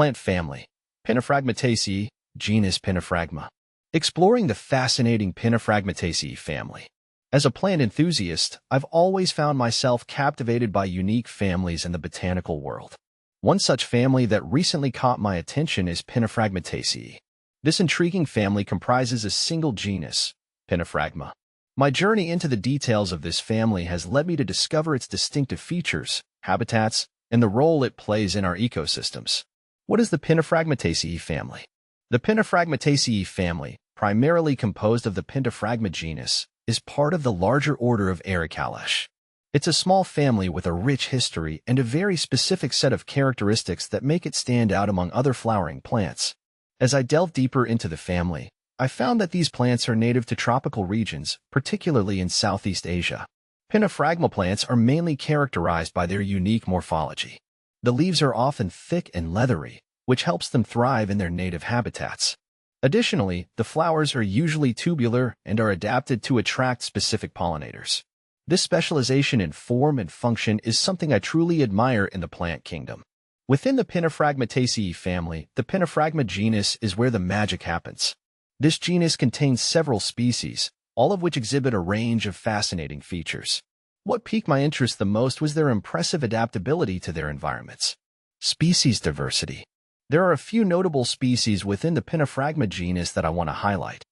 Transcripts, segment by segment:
Plant family, Pentaphragmataceae, genus Pentaphragma. Exploring the fascinating Pentaphragmataceae family. As a plant enthusiast, I've always found myself captivated by unique families in the botanical world. One such family that recently caught my attention is Pentaphragmataceae. This intriguing family comprises a single genus, Pentaphragma. My journey into the details of this family has led me to discover its distinctive features, habitats, and the role it plays in our ecosystems. What is the Pentaphragmataceae family? The Pentaphragmataceae family, primarily composed of the Pentaphragma genus, is part of the larger order of Ericalaceae. It's a small family with a rich history and a very specific set of characteristics that make it stand out among other flowering plants. As I delve deeper into the family, I found that these plants are native to tropical regions, particularly in Southeast Asia. Pentaphragma plants are mainly characterized by their unique morphology. The leaves are often thick and leathery, which helps them thrive in their native habitats. Additionally, the flowers are usually tubular and are adapted to attract specific pollinators. This specialization in form and function is something I truly admire in the plant kingdom. Within the Pentaphragmataceae family, the Pentaphragma genus is where the magic happens. This genus contains several species, all of which exhibit a range of fascinating features. What piqued my interest the most was their impressive adaptability to their environments. Species diversity. There are a few notable species within the Pentaphragma genus that I want to highlight.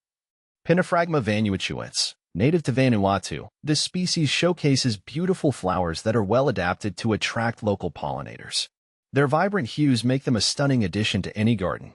Pentaphragma vanuatuense. Native to Vanuatu, this species showcases beautiful flowers that are well adapted to attract local pollinators. Their vibrant hues make them a stunning addition to any garden.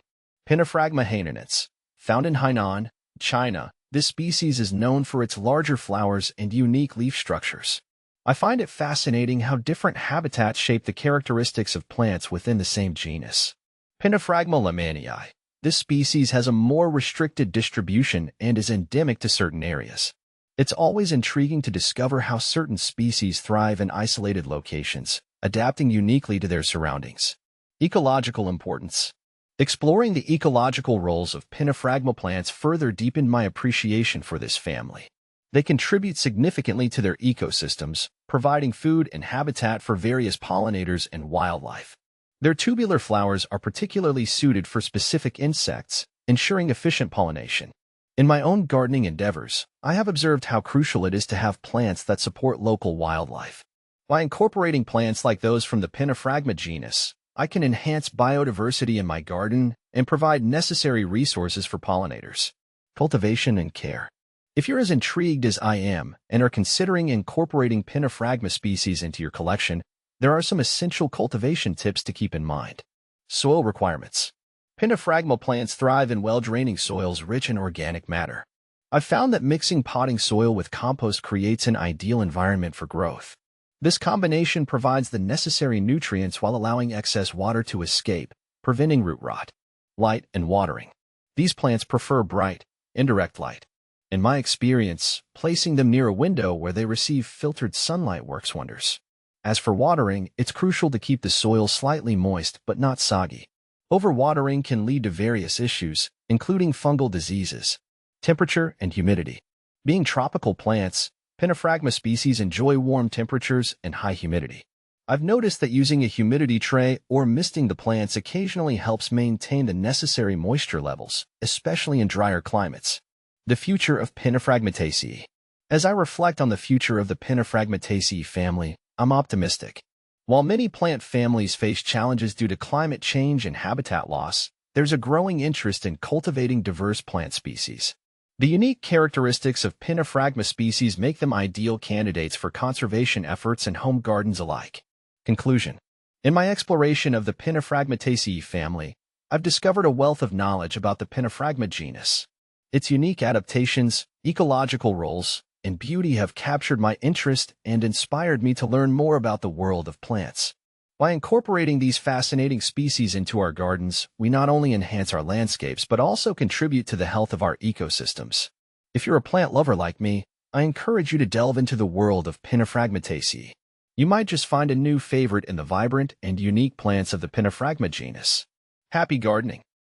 Pentaphragma hainanense. Found in Hainan, China, this species is known for its larger flowers and unique leaf structures. I find it fascinating how different habitats shape the characteristics of plants within the same genus. Pentaphragma lemannii. This species has a more restricted distribution and is endemic to certain areas. It's always intriguing to discover how certain species thrive in isolated locations, adapting uniquely to their surroundings. Ecological importance. Exploring the ecological roles of Pentaphragma plants further deepened my appreciation for this family. They contribute significantly to their ecosystems, providing food and habitat for various pollinators and wildlife. Their tubular flowers are particularly suited for specific insects, ensuring efficient pollination. In my own gardening endeavors, I have observed how crucial it is to have plants that support local wildlife. By incorporating plants like those from the Pentaphragma genus, I can enhance biodiversity in my garden and provide necessary resources for pollinators. Cultivation and care. If you're as intrigued as I am and are considering incorporating Pentaphragma species into your collection, there are some essential cultivation tips to keep in mind. Soil requirements. Pentaphragma plants thrive in well-draining soils rich in organic matter. I've found that mixing potting soil with compost creates an ideal environment for growth. This combination provides the necessary nutrients while allowing excess water to escape, preventing root rot. Light and watering. These plants prefer bright, indirect light. In my experience, placing them near a window where they receive filtered sunlight works wonders. As for watering, it's crucial to keep the soil slightly moist but not soggy. Overwatering can lead to various issues, including fungal diseases. Temperature and humidity. Being tropical plants, Pentaphragma species enjoy warm temperatures and high humidity. I've noticed that using a humidity tray or misting the plants occasionally helps maintain the necessary moisture levels, especially in drier climates. The future of Pentaphragmataceae. As I reflect on the future of the Pentaphragmataceae family, I'm optimistic. While many plant families face challenges due to climate change and habitat loss, there's a growing interest in cultivating diverse plant species. The unique characteristics of Pentaphragma species make them ideal candidates for conservation efforts and home gardens alike. Conclusion. In my exploration of the Pentaphragmataceae family, I've discovered a wealth of knowledge about the Pentaphragma genus. Its unique adaptations, ecological roles, and beauty have captured my interest and inspired me to learn more about the world of plants. By incorporating these fascinating species into our gardens, we not only enhance our landscapes but also contribute to the health of our ecosystems. If you're a plant lover like me, I encourage you to delve into the world of Pentaphragmataceae. You might just find a new favorite in the vibrant and unique plants of the Pentaphragma genus. Happy gardening!